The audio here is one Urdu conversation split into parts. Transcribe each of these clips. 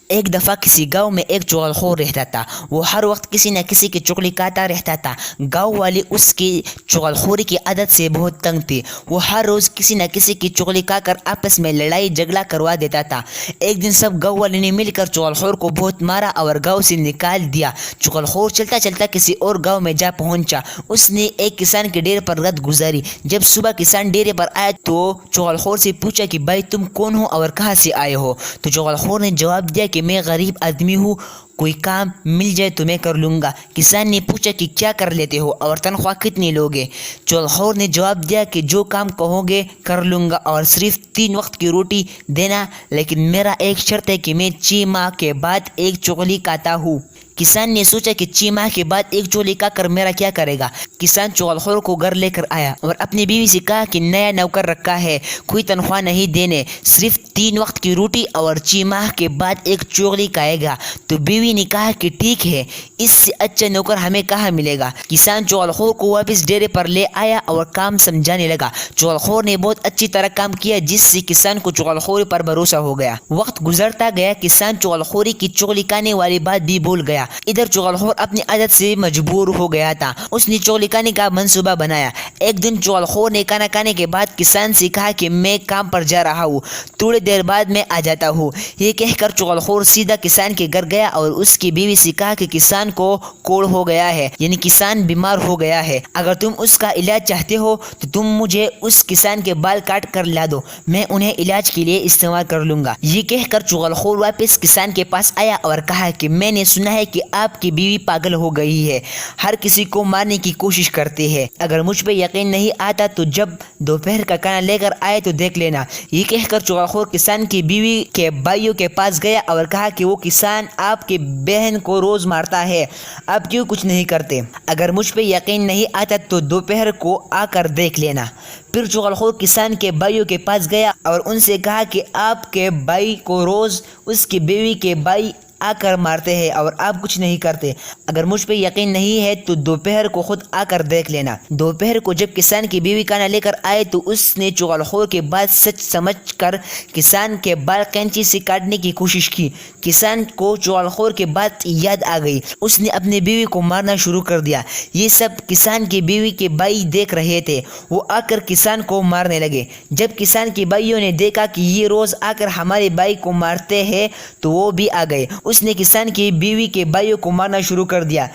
ایک دفعہ کسی گاؤں میں ایک چغلخور رہتا تھا۔ وہ ہر وقت کسی نہ کسی کی چغلی کاتا رہتا تھا۔ گاؤں والے اس کی چغلخوری کی عادت سے بہت تنگ تھے۔ وہ ہر روز کسی نہ کسی کی چغلی کا کر آپس میں لڑائی جھگڑا کروا دیتا تھا۔ ایک دن سب گاؤں والے نے مل کر چغلخور کو بہت مارا اور گاؤں سے نکال دیا۔ چغلخور چلتا چلتا کسی اور گاؤں میں جا پہنچا۔ اس نے ایک کسان کے ڈیرے پر رات گزاری۔ جب صبح کسان ڈیرے پر آیا تو چغلخور سے پوچھا کہ بھائی تم کون ہو اور کہاں سے آئے ہو؟ تو چغلخور نے جواب دیا کہ میں غریب آدمی ہوں، کوئی کام مل جائے تو میں کر لوں گا۔ کسان نے پوچھا کہ کیا کر لیتے ہو اور تنخواہ کتنی لوگے؟ چغلخور نے جواب دیا کہ جو کام کہو گے کر لوں گا اور صرف 3 وقت کی روٹی دینا، لیکن میرا ایک شرط ہے کہ میں 6 ماہ کے بعد ایک چغلی کاتا ہوں۔ کسان نے سوچا کہ 6 ماہ کے بعد ایک چغلی کا کر میرا کیا کرے گا۔ کسان چغلخور کو گھر لے کر آیا اور اپنی بیوی سے کہا کہ نیا نوکر رکھا ہے، کوئی تنخواہ نہیں دینے، صرف 3 وقت کی روٹی اور 6 ماہ کے بعد ایک چغلی کھائے گا۔ تو بیوی نے کہا کہ ٹھیک ہے، اس سے اچھا نوکر ہمیں کہاں ملے گا۔ کسان چغلخور کو واپس ڈیرے پر لے آیا اور کام سمجھانے لگا۔ چغلخور نے بہت اچھی طرح کام کیا جس سے کسان کو چغلخوری پر بھروسہ ہو گیا۔ وقت گزرتا گیا، کسان چغلخوری کی چغلی کھانے والی بات بھی بھول گیا۔ ادھر چغلخور اپنی عادت سے مجبور ہو گیا تھا۔ اس نے چغلی کھانے کا منصوبہ بنایا۔ ایک دن چغلخور نے کھانا کھانے کے بعد کسان سے کہا کہ میں کام پر جا رہا ہوں، تھوڑی دیر بعد میں آ جاتا ہوں۔ یہ کہہ کر چغلخور سیدھا کسان کے گھر گیا اور اس کی بیوی سے کہا کہ کسان کو کوڑ ہو گیا ہے، یعنی کسان بیمار ہو گیا ہے۔ اگر تم اس کا علاج چاہتے ہو تو تم مجھے اس کسان کے بال کاٹ کر لا دو، میں انہیں علاج کے لیے استعمال کر لوں گا۔ یہ کہہ کر چغلخور واپس کسان کے پاس آیا اور کہا کہ میں نے سنا ہے کہ آپ کی بیوی پاگل ہو گئی ہے، ہر کسی کو مارنے کی کوشش کرتی ہے۔ اگر مجھ پہ یقین نہیں آتا تو جب دوپہر کا کھانا لے کر آئے تو دیکھ لینا۔ یہ کہہ کر چغلخور کسان کی بیوی کے بھائیوں کے پاس گیا اور کہا کہ وہ کسان آپ کی بہن کو روز مارتا ہے، آپ کیوں کچھ نہیں کرتے؟ اگر مجھ پہ یقین نہیں آتا تو دوپہر کو آ کر دیکھ لینا۔ پھر چغلخور کسان کے بھائیوں کے پاس گیا اور ان سے کہا کہ آپ کے بھائی کو روز اس کی بیوی کے بھائی آ کر مارتے ہیں اور آپ کچھ نہیں کرتے۔ اگر مجھ پہ یقین نہیں ہے تو دوپہر کو خود آ کر دیکھ لینا۔ دوپہر کو جب کسان کی بیوی کھانا لے کر آئے تو اس نے چغلخور کے بات سچ سمجھ کر کسان کے بال قینچی سے کاٹنے کی کوشش کی۔ کسان کو چغلخور کے بات یاد آ گئی، اس نے اپنی بیوی کو مارنا شروع کر دیا۔ یہ سب کسان کی بیوی کے بھائی دیکھ رہے تھے، وہ آ کر کسان کو مارنے لگے۔ جب کسان کے بھائیوں نے دیکھا کہ یہ روز آ کر ہمارے بھائی کو مارتے ہیں تو وہ بھی آ گئے۔ اس نے کسان کی بیوی کے بھائیوں کو مارنا شروع کر دیا۔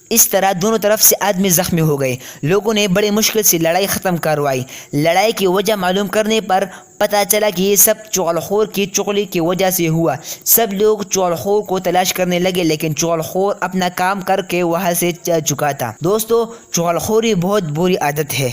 اس طرح دونوں طرف سے آدمی زخمی ہو گئے۔ لوگوں نے بڑی مشکل سے لڑائی ختم کروائی۔ لڑائی کی وجہ معلوم کرنے پر پتہ چلا کہ یہ سب چغلخور کی چغلی کی وجہ سے ہوا۔ سب لوگ چغلخور کو تلاش کرنے لگے لیکن چغلخور اپنا کام کر کے وہاں سے چل چکا تھا۔ دوستو، چغلخوری بہت بری عادت ہے۔